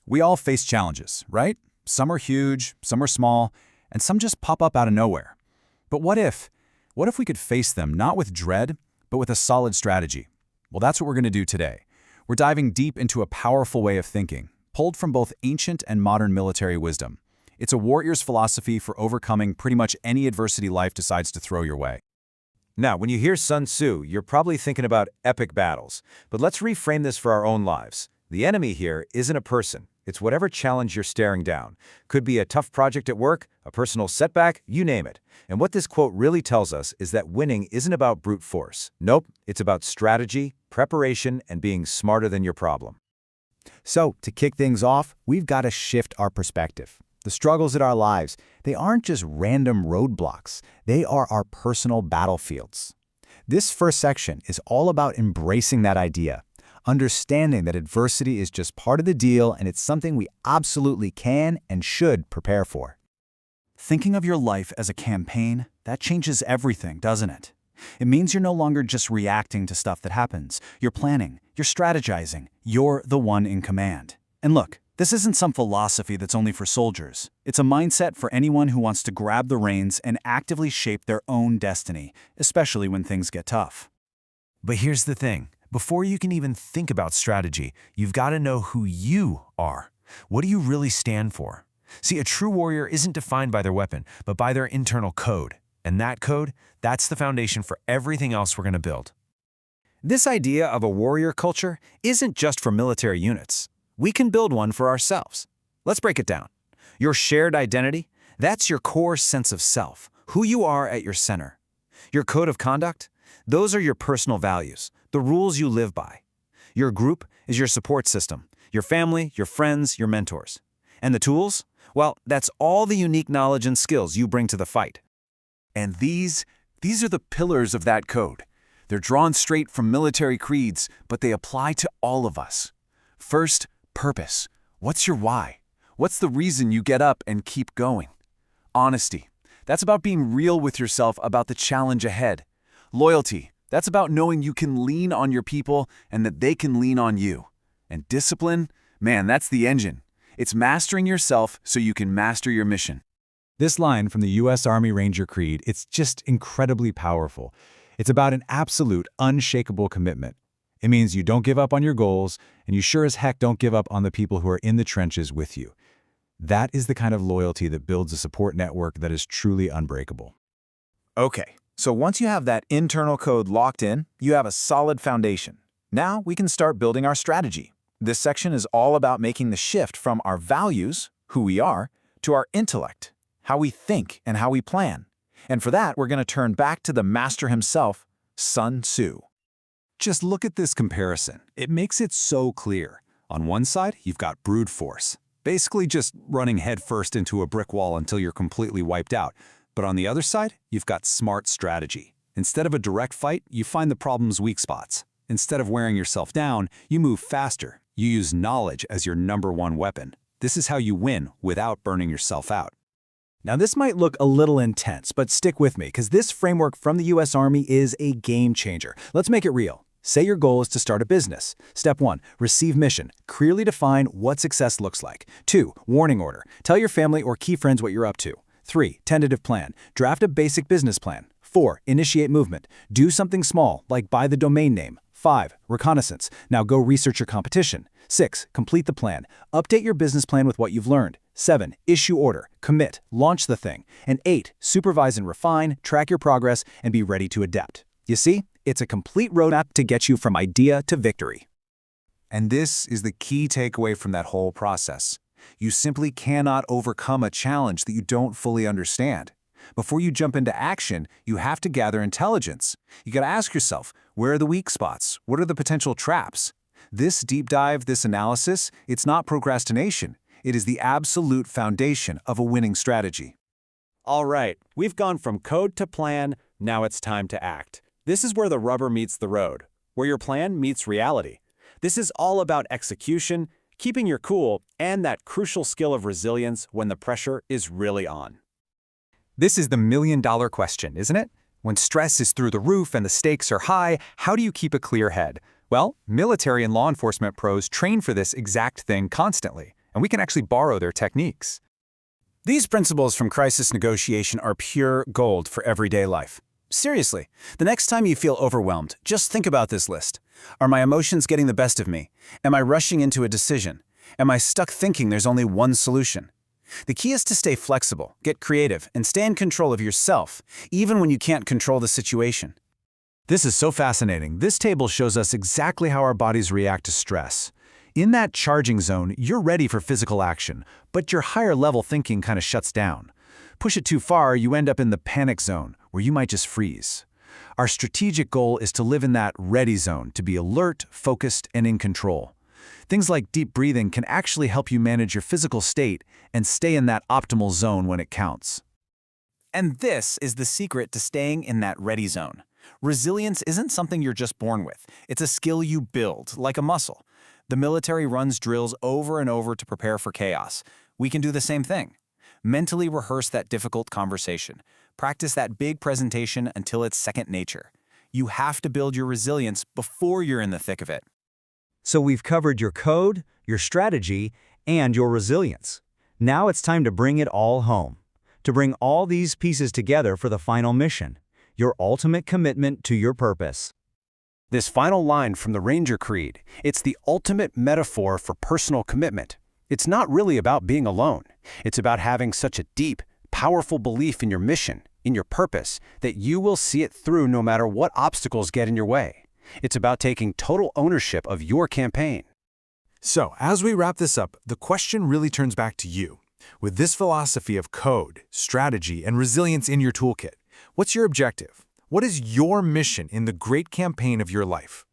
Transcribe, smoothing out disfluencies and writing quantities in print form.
We all face challenges, right? Some are huge, some are small, and some just pop up out of nowhere. But what if? What if we could face them not with dread, but with a solid strategy? Well, that's what we're going to do today. We're diving deep into a powerful way of thinking, pulled from both ancient and modern military wisdom. It's a warrior's philosophy for overcoming pretty much any adversity life decides to throw your way. Now, when you hear Sun Tzu, you're probably thinking about epic battles. But let's reframe this for our own lives. The enemy here isn't a person. It's whatever challenge you're staring down. Could be a tough project at work, a personal setback, you name it. And what this quote really tells us is that winning isn't about brute force. Nope, it's about strategy, preparation, and being smarter than your problem. So, to kick things off, we've got to shift our perspective. The struggles in our lives, they aren't just random roadblocks. They are our personal battlefields. This first section is all about embracing that idea, understanding that adversity is just part of the deal and it's something we absolutely can and should prepare for. Thinking of your life as a campaign, that changes everything, doesn't it? It means you're no longer just reacting to stuff that happens. You're planning, you're strategizing, you're the one in command. And look, this isn't some philosophy that's only for soldiers. It's a mindset for anyone who wants to grab the reins and actively shape their own destiny, especially when things get tough. But here's the thing. Before you can even think about strategy, you've got to know who you are. What do you really stand for? See, a true warrior isn't defined by their weapon, but by their internal code. And that code, that's the foundation for everything else we're going to build. This idea of a warrior culture isn't just for military units. We can build one for ourselves. Let's break it down. Your shared identity, that's your core sense of self, who you are at your center. Your code of conduct, those are your personal values, the rules you live by. Your group is your support system, your family, your friends, your mentors. And the tools? Well, that's all the unique knowledge and skills you bring to the fight. And these are the pillars of that code. They're drawn straight from military creeds, but they apply to all of us. First, purpose. What's your why? What's the reason you get up and keep going? Honesty. That's about being real with yourself about the challenge ahead. Loyalty. That's about knowing you can lean on your people and that they can lean on you. And discipline? Man, that's the engine. It's mastering yourself so you can master your mission. This line from the U.S. Army Ranger Creed, it's just incredibly powerful. It's about an absolute, unshakable commitment. It means you don't give up on your goals, and you sure as heck don't give up on the people who are in the trenches with you. That is the kind of loyalty that builds a support network that is truly unbreakable. Okay, so once you have that internal code locked in, you have a solid foundation. Now we can start building our strategy. This section is all about making the shift from our values, who we are, to our intellect, how we think and how we plan. And for that, we're going to turn back to the master himself, Sun Tzu. Just look at this comparison. It makes it so clear. On one side, you've got brute force, basically just running headfirst into a brick wall until you're completely wiped out. But on the other side, you've got smart strategy. Instead of a direct fight, you find the problem's weak spots. Instead of wearing yourself down, you move faster. You use knowledge as your #1 weapon. This is how you win without burning yourself out. Now, this might look a little intense, but stick with me, because this framework from the U.S. Army is a game changer. Let's make it real. Say your goal is to start a business. Step 1, receive mission. Clearly define what success looks like. 2, warning order. Tell your family or key friends what you're up to. 3, tentative plan. Draft a basic business plan. 4, initiate movement. Do something small, like buy the domain name. 5, reconnaissance. Now go research your competition. 6, complete the plan. Update your business plan with what you've learned. 7, issue order. Commit. Launch the thing. And 8, supervise and refine, track your progress, and be ready to adapt. You see? It's a complete roadmap to get you from idea to victory. And this is the key takeaway from that whole process. You simply cannot overcome a challenge that you don't fully understand. Before you jump into action, you have to gather intelligence. You got to ask yourself, where are the weak spots? What are the potential traps? This deep dive, this analysis, it's not procrastination. It is the absolute foundation of a winning strategy. All right, we've gone from code to plan, now it's time to act. This is where the rubber meets the road, where your plan meets reality. This is all about execution, keeping your cool, and that crucial skill of resilience when the pressure is really on. This is the million-dollar question, isn't it? When stress is through the roof and the stakes are high, how do you keep a clear head? Well, military and law enforcement pros train for this exact thing constantly. and we can actually borrow their techniques. These principles from crisis negotiation are pure gold for everyday life. Seriously, the next time you feel overwhelmed, just think about this list. Are my emotions getting the best of me? Am I rushing into a decision? Am I stuck thinking there's only one solution? The key is to stay flexible, get creative, and stay in control of yourself, even when you can't control the situation. This is so fascinating. This table shows us exactly how our bodies react to stress. In that charging zone, you're ready for physical action, but your higher-level thinking kind of shuts down. Push it too far, you end up in the panic zone, where you might just freeze. Our strategic goal is to live in that ready zone, to be alert, focused, and in control. Things like deep breathing can actually help you manage your physical state and stay in that optimal zone when it counts. And this is the secret to staying in that ready zone. Resilience isn't something you're just born with. It's a skill you build, like a muscle. The military runs drills over and over to prepare for chaos. We can do the same thing. Mentally rehearse that difficult conversation. Practice that big presentation until it's second nature. You have to build your resilience before you're in the thick of it. So we've covered your code, your strategy, and your resilience. Now it's time to bring it all home. To bring all these pieces together for the final mission. Your ultimate commitment to your purpose. This final line from the Ranger Creed, it's the ultimate metaphor for personal commitment. It's not really about being alone. It's about having such a deep, powerful belief in your mission, in your purpose, that you will see it through no matter what obstacles get in your way. It's about taking total ownership of your campaign. So, as we wrap this up, the question really turns back to you. With this philosophy of code, strategy, and resilience in your toolkit, what's your objective? What is your mission in the great campaign of your life?